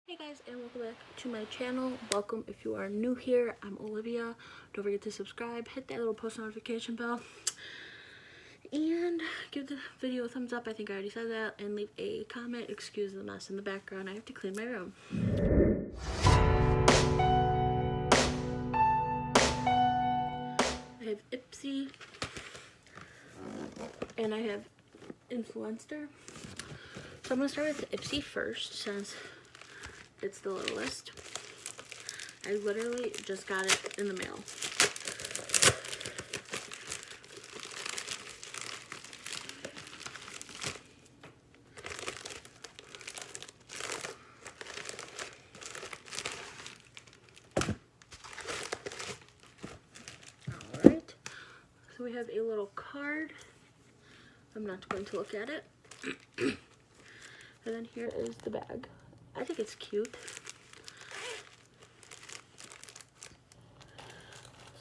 Hey guys, and welcome back to my channel. Welcome if you are new here. I'm Olivia. Don't forget to subscribe, hit that little post notification bell, and give the video a thumbs up. I think I already said that. And leave a comment. Excuse the mess in the background. I have to clean my room. I have Ipsy and I have Influenster. So I'm going to start with Ipsy first since it's the littlest. I literally just got it in the mail. Alright, so we have a little card. I'm not going to look at it. And then here is the bag. I think it's cute.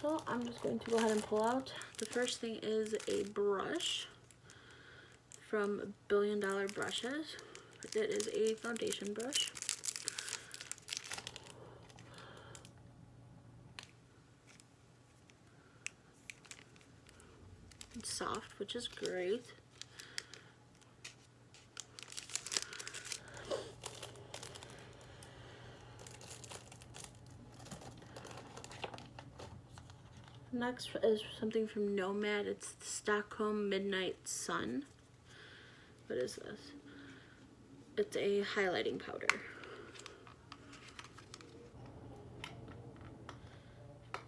So I'm just going to go ahead and pull out. The first thing is a brush from Billion Dollar Brushes. It is a foundation brush. It's soft, which is great. Next is something from Nomad. It's the Stockholm Midnight Sun. What is this? It's a highlighting powder.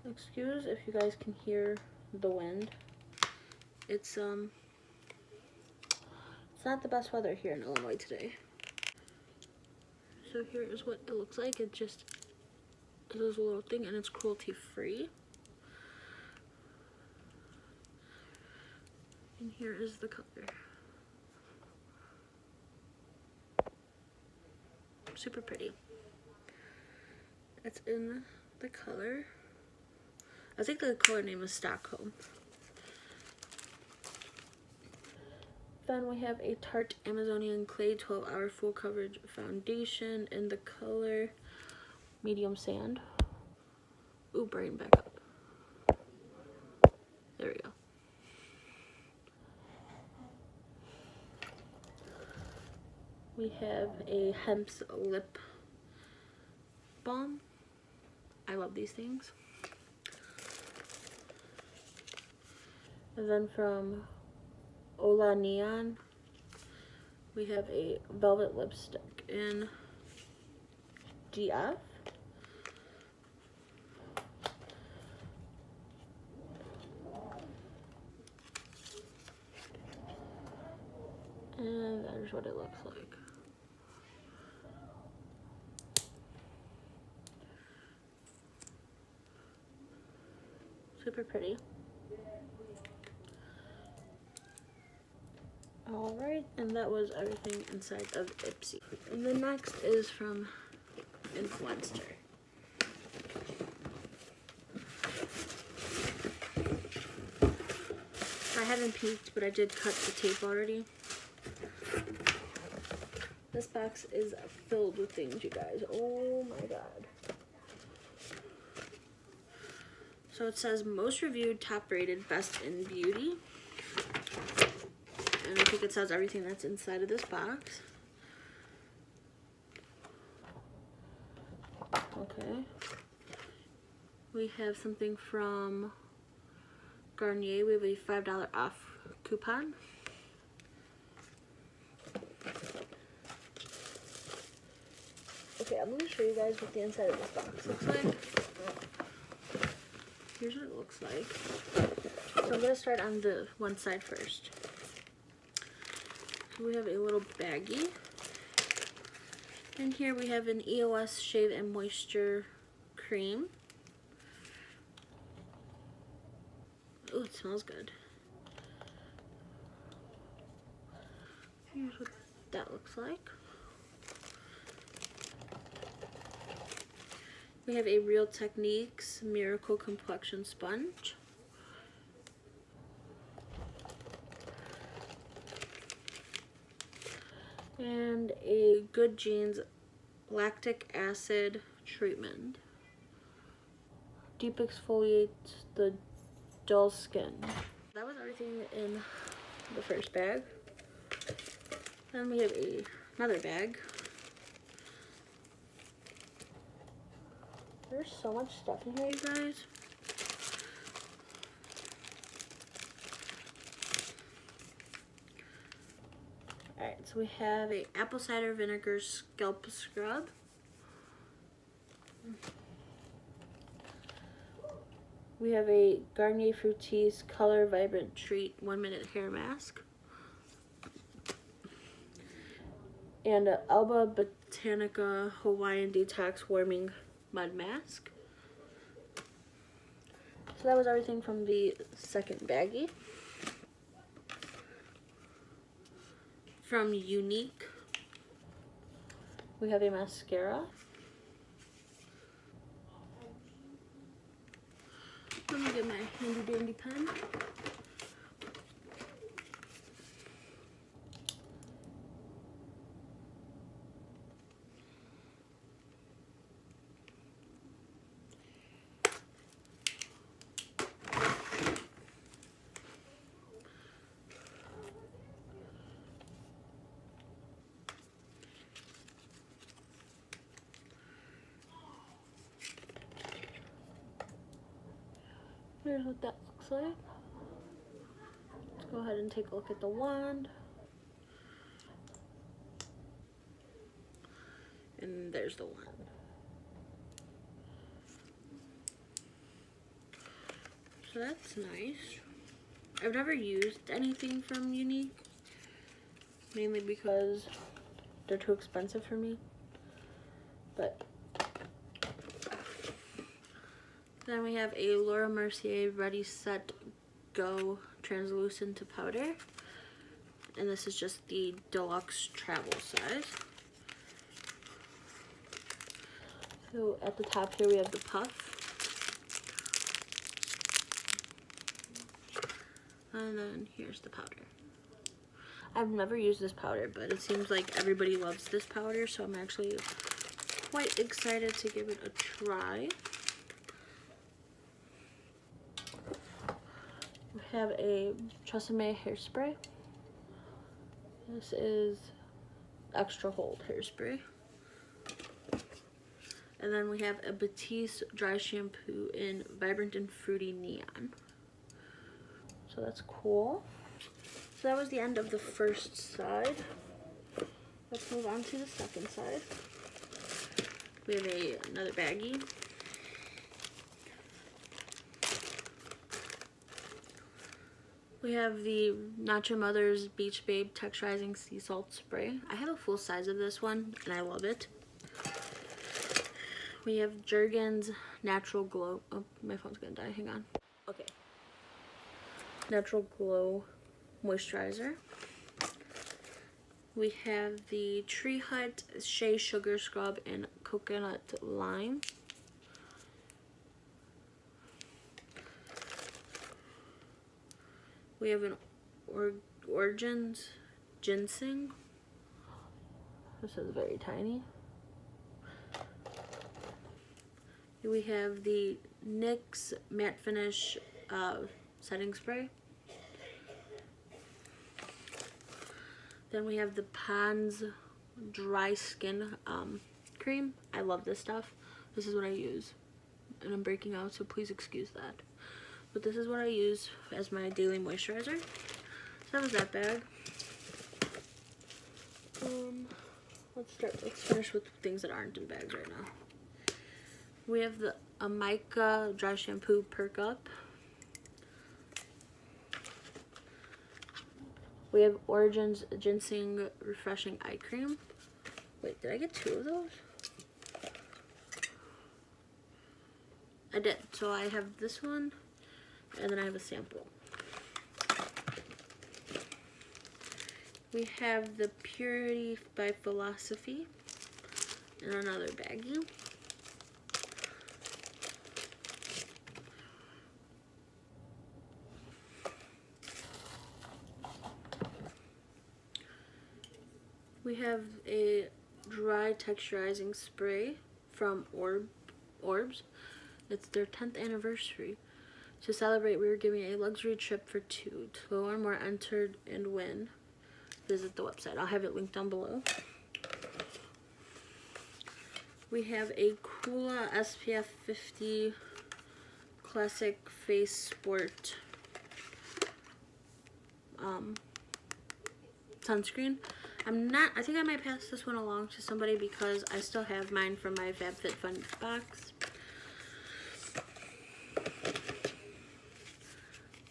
Excuse if you guys can hear the wind. It's not the best weather here in Illinois today. So here is what it looks like. It just is a little thing and it's cruelty free. And here is the color. Super pretty. It's in the color. I think the color name is Stockholm. Then we have a Tarte Amazonian Clay 12-Hour Full Coverage Foundation in the color Medium Sand. Ooh, brain back up. There we go. We have a Hemp's Lip Balm. I love these things. And then from Ola Neon, we have a velvet lipstick in GF. And that is what it looks like. Super pretty. Alright, and that was everything inside of Ipsy. And the next is from Influenster. I haven't peeked, but I did cut the tape already. This box is filled with things, you guys. Oh my god. So it says most reviewed, top rated, best in beauty. And I think it says everything that's inside of this box. Okay. We have something from Garnier. We have a $5 off coupon. Okay, I'm going to show you guys what the inside of this box looks like. Here's what it looks like. So I'm going to start on the one side first. So we have a little baggie. And here we have an EOS Shave and Moisture Cream. Oh, it smells good. Here's what that looks like. We have a Real Techniques Miracle Complexion Sponge. And a Good Genes lactic acid treatment. Deep exfoliates the dull skin. That was everything in the first bag. Then we have another bag. There's so much stuff in here, you guys. Alright, so we have a apple cider vinegar scalp scrub. We have a Garnier Fructis Color Vibrant Treat 1 Minute Hair Mask. And an Alba Botanica Hawaiian Detox Warming Mud Mask. So that was everything from the second baggie. From Unique, we have a mascara. Let me get my handy dandy pen. Here's what that looks like. Let's go ahead and take a look at the wand. And there's the wand. So that's nice. I've never used anything from Unique, mainly because they're too expensive for me. But then we have a Laura Mercier Ready Set Go translucent powder, and this is just the deluxe travel size. So at the top here we have the puff, and then here's the powder. I've never used this powder, but it seems like everybody loves this powder, so I'm actually quite excited to give it a try. We have a Tresemme hairspray. This is extra hold hairspray. And then we have a Batiste dry shampoo in Vibrant and Fruity Neon. So that's cool. So that was the end of the first side. Let's move on to the second side. We have another baggie. We have the Not Your Mother's Beach Babe Texturizing Sea Salt Spray. I have a full size of this one, and I love it. We have Jergens Natural Glow. Oh, my phone's gonna die. Hang on. Okay. Natural Glow Moisturizer. We have the Tree Hut Shea Sugar Scrub in Coconut Lime. We have an Origins Ginseng. This is very tiny. We have the NYX Matte Finish Setting Spray. Then we have the Pond's Dry Skin Cream. I love this stuff. This is what I use. And I'm breaking out, so please excuse that. But this is what I use as my daily moisturizer. So that was that bag. Let's finish with things that aren't in bags right now. We have the Amika Dry Shampoo Perk Up. We have Origins Ginseng Refreshing Eye Cream. Wait, did I get 2 of those? I did. So I have this one, and then I have a sample. We have the Purity by Philosophy in another baggie. We have a dry texturizing spray from Orbs. It's their 10th anniversary. To celebrate, we are giving a luxury trip for 2. To learn more, enter and win. Visit the website. I'll have it linked down below. We have a Coola SPF 50 Classic Face Sport sunscreen. I think I might pass this one along to somebody because I still have mine from my FabFitFun box.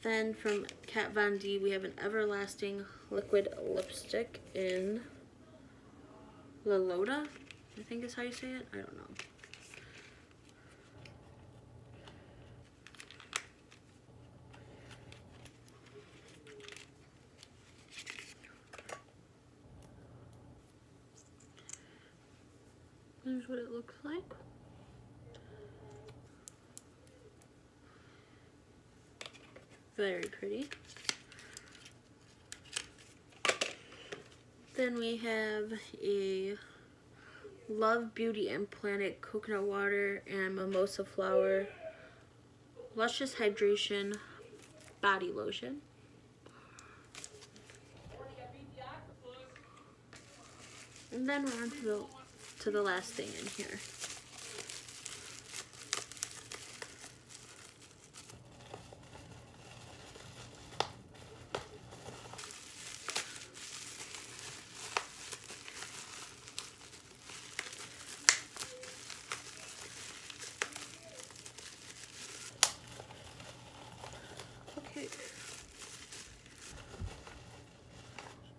Then from Kat Von D, we have an Everlasting Liquid Lipstick in Loloda, I think is how you say it. I don't know. Here's what it looks like. Very pretty. Then we have a Love Beauty and Planet Coconut Water and Mimosa Flower Luscious Hydration Body Lotion. And then we're on to the last thing in here.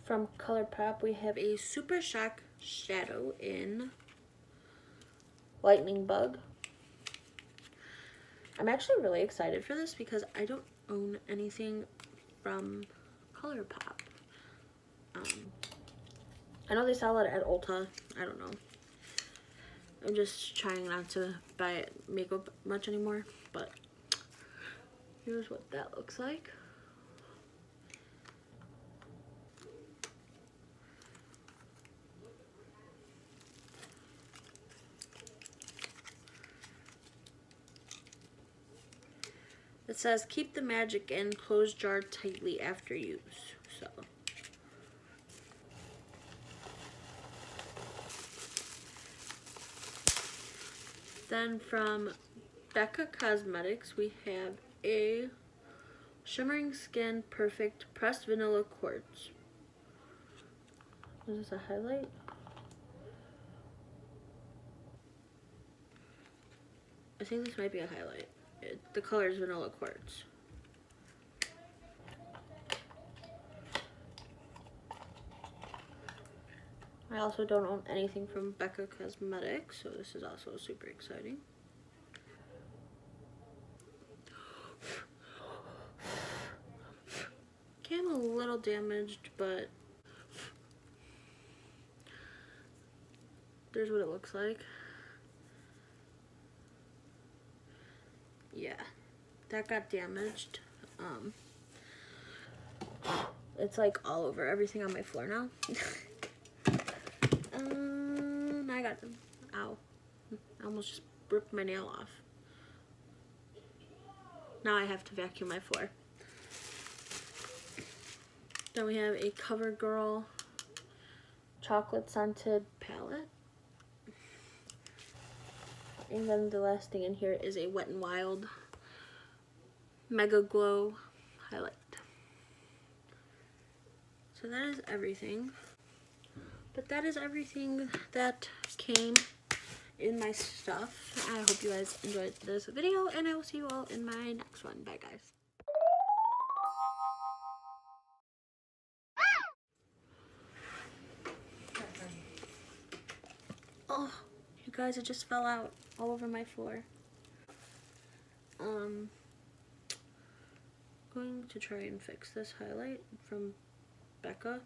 From ColourPop, we have a Super Shock Shadow in Lightning Bug. I'm actually really excited for this because I don't own anything from ColourPop. I know they sell it at Ulta. I don't know. I'm just trying not to buy makeup much anymore, but here's what that looks like. It says, keep the magic in, close jar tightly after use. So. Then from Becca Cosmetics, we have a Shimmering Skin Perfect Pressed Vanilla Quartz. Is this a highlight? I think this might be a highlight. The color is Vanilla Quartz. I also don't own anything from Becca Cosmetics, so this is also super exciting. Came a little damaged, but there's what it looks like. Yeah, that got damaged. It's like all over everything on my floor now. I got them. Ow. I almost just ripped my nail off. Now I have to vacuum my floor. Then we have a CoverGirl chocolate scented palette. And then the last thing in here is a Wet n Wild Mega Glow highlight. So that is everything. But that is everything that came in my stuff. I hope you guys enjoyed this video, and I will see you all in my next one. Bye, guys. Oh, you guys, it just fell out all over my floor. Going to try and fix this highlight from Becca.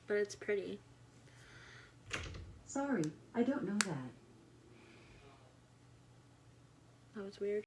But it's pretty. Sorry, I don't know that. That was weird.